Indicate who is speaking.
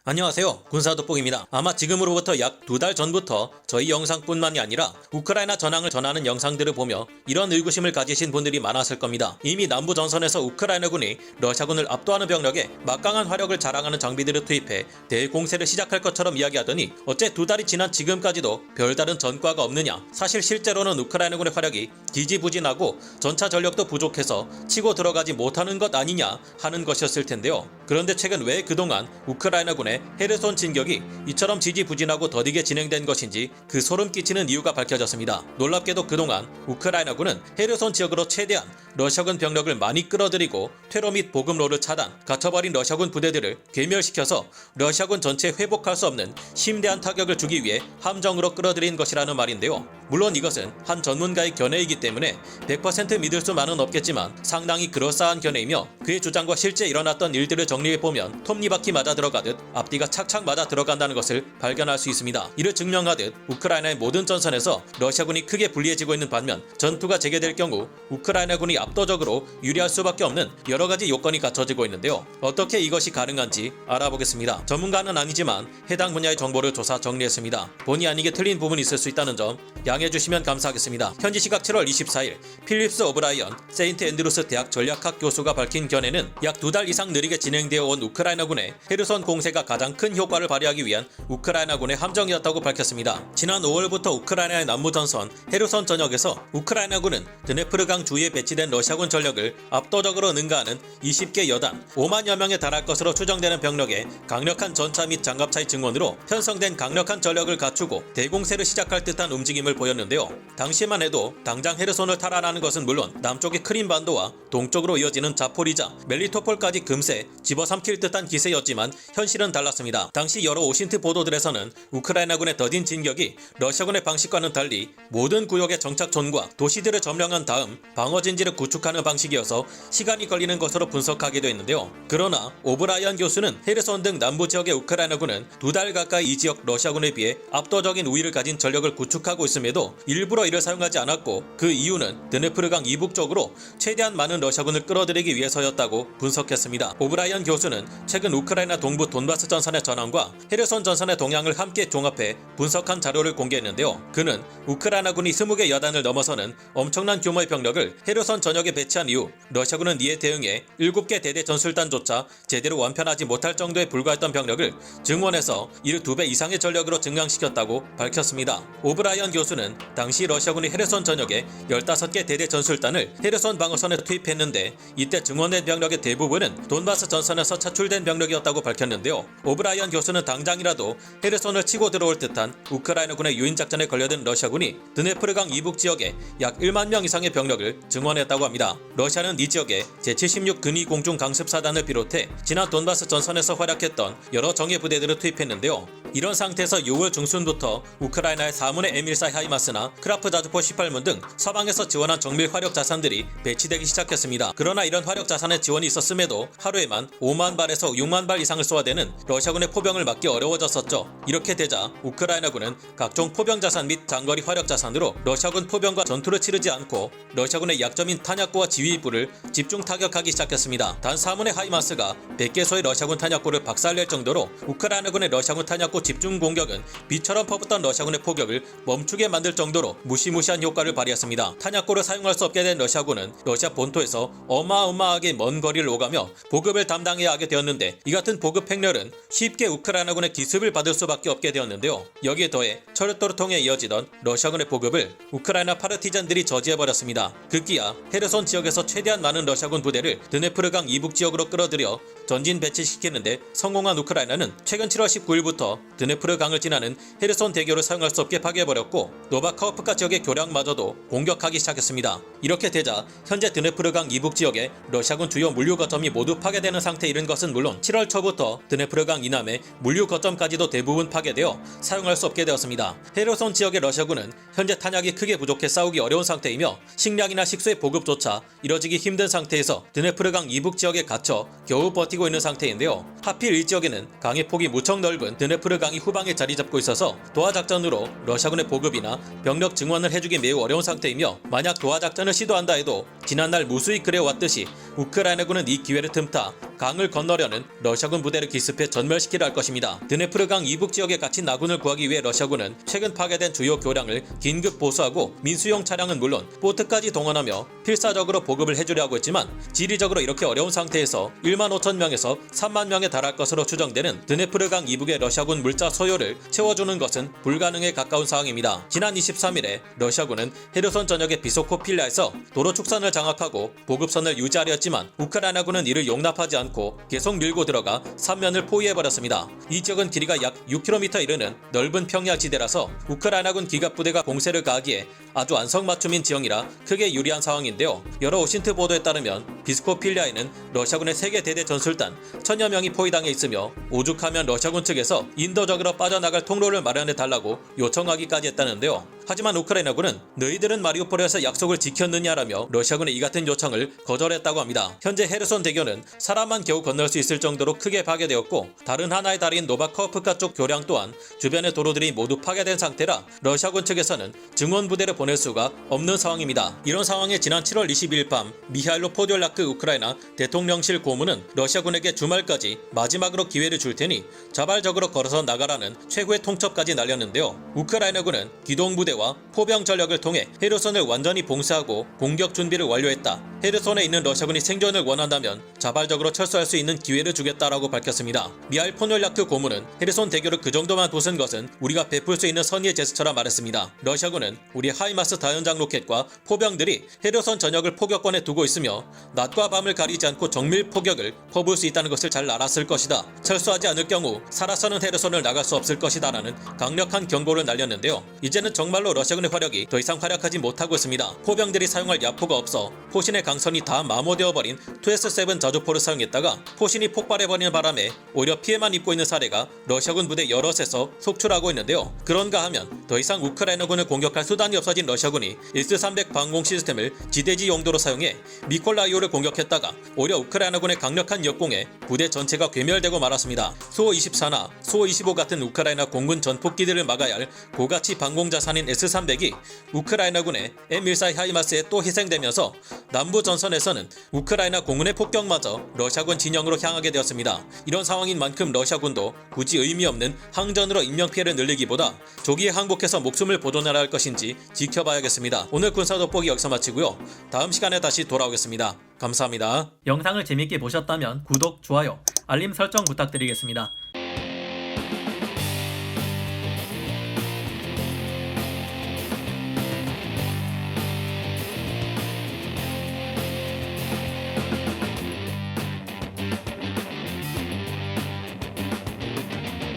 Speaker 1: 안녕하세요, 군사돋보기입니다. 아마 지금으로부터 약 2달 전부터 저희 영상뿐만이 아니라 우크라이나 전황을 전하는 영상들을 보며 이런 의구심을 가지신 분들이 많았을 겁니다. 이미 남부 전선에서 우크라이나군이 러시아군을 압도하는 병력에 막강한 화력을 자랑하는 장비들을 투입해 대공세를 시작할 것처럼 이야기하더니 어째 2달이 지난 지금까지도 별다른 전과가 없느냐. 사실 실제로는 우크라이나군의 화력이 지지부진하고 전차 전력도 부족해서 치고 들어가지 못하는 것 아니냐 하는 것이었을 텐데요. 그런데 최근 왜 그동안 우크라이나군의 헤르손 진격이 이처럼 지지부진하고 더디게 진행된 것인지 그 소름 끼치는 이유가 밝혀졌습니다. 놀랍게도 그동안 우크라이나군은 헤르손 지역으로 최대한 러시아군 병력을 많이 끌어들이고 퇴로 및 보급로를 차단, 갇혀버린 러시아군 부대들을 괴멸시켜서 러시아군 전체에 회복할 수 없는 심대한 타격을 주기 위해 함정으로 끌어들인 것이라는 말인데요. 물론 이것은 한 전문가의 견해이기 때문에 100% 믿을 수만은 없겠지만 상당히 그럴싸한 견해이며 그의 주장과 실제 일어났던 일들을 정리해보면 톱니바퀴 맞아 들어가듯 앞뒤가 착착 맞아 들어간다는 것을 발견할 수 있습니다. 이를 증명하듯 우크라이나의 모든 전선에서 러시아군이 크게 불리해지고 있는 반면 전투가 재개될 경우 우크라이나군이 압도적으로 유리할 수밖에 없는 여러가지 요건이 갖춰지고 있는데요. 어떻게 이것이 가능한지 알아보겠습니다. 전문가는 아니지만 해당 분야의 정보를 조사 정리했습니다. 본의 아니게 틀린 부분이 있을 수 있다는 점 양해해주시면 감사하겠습니다. 현지 시각 7월 24일 필립스 오브라이언 세인트 앤드루스 대학 전략학 교수가 밝힌 견해는 약 2달 이상 느리게 진행되어 온 우크라이나군의 헤르손 공세가 가장 큰 효과를 발휘하기 위한 우크라이나군의 함정이었다고 밝혔습니다. 지난 5월부터 우크라이나의 남부 전선 헤르손 전역에서 우크라이나군은 드네프르강 주위에 배치된 러시아군 전력을 압도적으로 능가하는 20개 여단 5만여 명에 달할 것으로 추정되는 병력에 강력한 전차 및 장갑차의 증원으로 편성된 강력한 전력을 갖추고 대공세를 시작할 듯한 움직임을 보였는데요. 당시만 해도 당장 헤르손을 탈환하는 것은 물론 남쪽의 크림반도와 동쪽으로 이어지는 자포리자, 멜리토폴까지 금세 집어삼킬 듯한 기세였지만 현실은 달랐습니다. 당시 여러 오신트 보도들에서는 우크라이나군의 더딘 진격이 러시아군의 방식과는 달리 모든 구역의 정착촌과 도시들을 점령한 다음 방어진지를 구축하는 방식이어서 시간이 걸리는 것으로 분석하기도 했는데요. 그러나 오브라이언 교수는 헤르손 등 남부 지역의 우크라이나군은 2달 가까이 이 지역 러시아군에 비해 압도적인 우위를 가진 전력을 구축하고 있음에도 일부러 이를 사용하지 않았고 그 이유는 드네프르강 이북 쪽으로 최대한 많은 러시아군을 끌어들이기 위해서였다고 분석했습니다. 오브라이언 교수는 최근 우크라이나 동부 돈바스 전선의 전황과 헤르손 전선의 동향을 함께 종합해 분석한 자료를 공개했는데요. 그는 우크라이나군이 20개 여단을 넘어서는 엄청난 규모의 병력을 헤르손 전역에 배치한 이후 러시아군은 이에 대응해 7개 대대 전술단조차 제대로 완편하지 못할 정도에 불과했던 병력을 증원해서 이를 2배 이상의 전력으로 증강시켰다고 밝혔습니다. 오브라이언 교수는 당시 러시아군이 헤르손 전역에 15개 대대 전술단을 헤르손 방어선에 투입했는데 이때 증원된 병력의 대부분은 돈바스 전선에서 차출된 병력이었다고 밝혔는데요. 오브라이언 교수는 당장이라도 헤르손을 치고 들어올 듯한 우크라이나군의 유인작전에 걸려든 러시아군이 드네프르강 이북 지역에 약 1만 명 이상의 병력을 증원했다고 합니다. 러시아는 이 지역에 제76 근위 공중 강습사단을 비롯해 지난 돈바스 전선에서 활약했던 여러 정예 부대들을 투입했는데요. 이런 상태에서 6월 중순부터 우크라이나의 4문의 M14 하이마스나 크라프 자주포 18문 등 서방에서 지원한 정밀 화력 자산들이 배치되기 시작했습니다. 그러나 이런 화력 자산의 지원이 있었음에도 하루에만 5만 발에서 6만 발 이상을 쏘아대는 러시아군의 포병을 막기 어려워졌었죠. 이렇게 되자 우크라이나군은 각종 포병 자산 및 장거리 화력 자산으로 러시아군 포병과 전투를 치르지 않고 러시아군의 약점인 탄약고와 지휘부를 집중 타격하기 시작했습니다. 단 4문의 하이마스가 100개소의 러시아군 탄약고를 박살낼 정도로 우크라이나군의 러시아군 탄약고 집중 공격은 비처럼 퍼붓던 러시아군의 포격을 멈추게 만들 정도로 무시무시한 효과를 발휘했습니다. 탄약고를 사용할 수 없게 된 러시아군은 러시아 본토에서 어마어마하게 먼 거리를 오가며 보급을 담당해야 하게 되었는데 이 같은 보급 행렬은 쉽게 우크라이나군의 기습을 받을 수밖에 없게 되었는데요. 여기에 더해 철도를 통해 이어지던 러시아군의 보급을 우크라이나 파르티잔들이 저지해버렸습니다. 급기야 헤르손 지역에서 최대한 많은 러시아군 부대를 드네프르강 이북 지역으로 끌어들여 전진 배치시키는데 성공한 우크라이나는 최근 7월 19일부터 드네프르강을 지나는 헤르손 대교를 사용할 수 없게 파괴해버렸고 노바카우프카 지역의 교량마저도 공격하기 시작했습니다. 이렇게 되자 현재 드네프르강 이북 지역의 러시아군 주요 물류 거점이 모두 파괴되는 상태에 이른 것은 물론 7월 초부터 드네프르강 이남의 물류 거점까지도 대부분 파괴되어 사용할 수 없게 되었습니다. 헤르손 지역의 러시아군은 현재 탄약이 크게 부족해 싸우기 어려운 상태이며 식량이나 식수의 보급조차 이뤄지기 힘든 상태에서 드네프르강 이북 지역에 갇혀 겨우 버티고 있는 상태인데요. 하필 이 지역에는 강의 폭이 무척 넓은 드네프르강이 후방에 자리 잡고 있어서 도하작전으로 러시아군의 보급이나 병력 증원을 해주기 매우 어려운 상태이며 만약 도하작전을 시도한다 해도 지난날 무수히 그래왔듯이 우크라이나군은 이 기회를 틈타 강을 건너려는 러시아군 부대를 기습해 전멸시키려 할 것입니다. 드네프르강 이북 지역에 갇힌 아군을 구하기 위해 러시아군은 최근 파괴된 주요 교량을 긴급 보수하고 민수용 차량은 물론 보트까지 동원하며 필사적으로 보급을 해주려 하고 있지만 지리적으로 이렇게 어려운 상태에서 1만 5천 명에서 3만 명에 달할 것으로 추정되는 드네프르강 이북의 러시아군 물자 소요를 채워주는 것은 불가능에 가까운 상황입니다. 지난 23일에 러시아군은 헤르손 전역의 비소코필라에서 도로 축선을 장악하고 보급선을 유지하려 했지만 우크라이나군은 이를 용납하지 않고 계속 밀고 들어가 삼면을 포위해버렸습니다. 이 지역은 길이가 약 6km 이르는 넓은 평야 지대라서 우크라이나군 기갑부대가 공세를 가하기에 아주 안성맞춤인 지형이라 크게 유리한 상황인데요. 여러 오신트 보도에 따르면 비스코필리아에는 러시아군의 세계 대대 전술단 1000여 명이 포위당해 있으며 오죽하면 러시아군 측에서 인도적으로 빠져나갈 통로를 마련해 달라고 요청하기까지 했다는데요. 하지만 우크라이나군은 너희들은 마리우폴에서 약속을 지켰느냐라며 러시아군의 이 같은 요청을 거절했다고 합니다. 현재 헤르손 대교는 사람만 겨우 건널 수 있을 정도로 크게 파괴되었고 다른 하나의 다리인 노바커프카 쪽 교량 또한 주변의 도로들이 모두 파괴된 상태라 러시아군 측에서는 증원 부대를 보낼 수가 없는 상황입니다. 이런 상황에 지난 7월 22일 밤 미하일로 포듈라크 우크라이나 대통령실 고문은 러시아군에게 주말까지 마지막으로 기회를 줄 테니 자발적으로 걸어서 나가라는 최고의 통첩까지 날렸는데요. 우크라이나군은 기동부대와 포병 전력을 통해 헤르손을 완전히 봉쇄하고 공격 준비를 완료했다. 헤르손에 있는 러시아군이 생존을 원한다면 자발적으로 철수할 수 있는 기회를 주겠다라고 밝혔습니다. 미하일 포듈라크 고문은 헤르손 대교를 그 정도만 부순 것은 우리가 베풀 수 있는 선의의 제스처라 말했습니다. 러시아군은 우리 하이마스 다연장 로켓과 포병들이 헤르손 전역을 포격권에 두고 있으며 낮과 밤을 가리지 않고 정밀 포격을 퍼부을 수 있다는 것을 잘 알았을 것이다. 철수하지 않을 경우 살아서는 헤르손을 나갈 수 없을 것이다라는 강력한 경고를 날렸는데요. 이제는 정말로 러시아군의 화력이 더 이상 활약하지 못하고 있습니다. 포병들이 사용할 야포가 없어 포신의 강선이 다 마모되어버린 2S7 자주포를 사용했다가 포신이 폭발해버리는 바람에 오히려 피해만 입고 있는 사례가 러시아군 부대 여럿에서 속출하고 있는데요. 그런가 하면 더 이상 우크라이나군을 공격할 수단이 없어진 러시아군이 S-300 방공 시스템을 지대지 용도로 사용해 미콜라이오를 공격했다가 오히려 우크라이나군의 강력한 역공에 부대 전체가 괴멸되고 말았습니다. 수호-24나 수호-25 같은 우크라이나 공군 전폭기들을 막아야 할 고가치 방공 자산인 S-300이 우크라이나군의 M14 하이마스에 또 희생되면서 남부 전선에서는 우크라이나 공군의 폭격마저 러시아군 진영으로 향하게 되었습니다. 이런 상황인 만큼 러시아군도 굳이 의미 없는 항전으로 인명피해를 늘리기보다 조기에 항복해서 목숨을 보존하려 할 것인지 지켜봐야겠습니다. 오늘 군사 돋보기 여기서 마치고요. 다음 시간에 다시 돌아오겠습니다. 감사합니다.
Speaker 2: 영상을 재밌게 보셨다면 구독, 좋아요, 알림 설정 부탁드리겠습니다.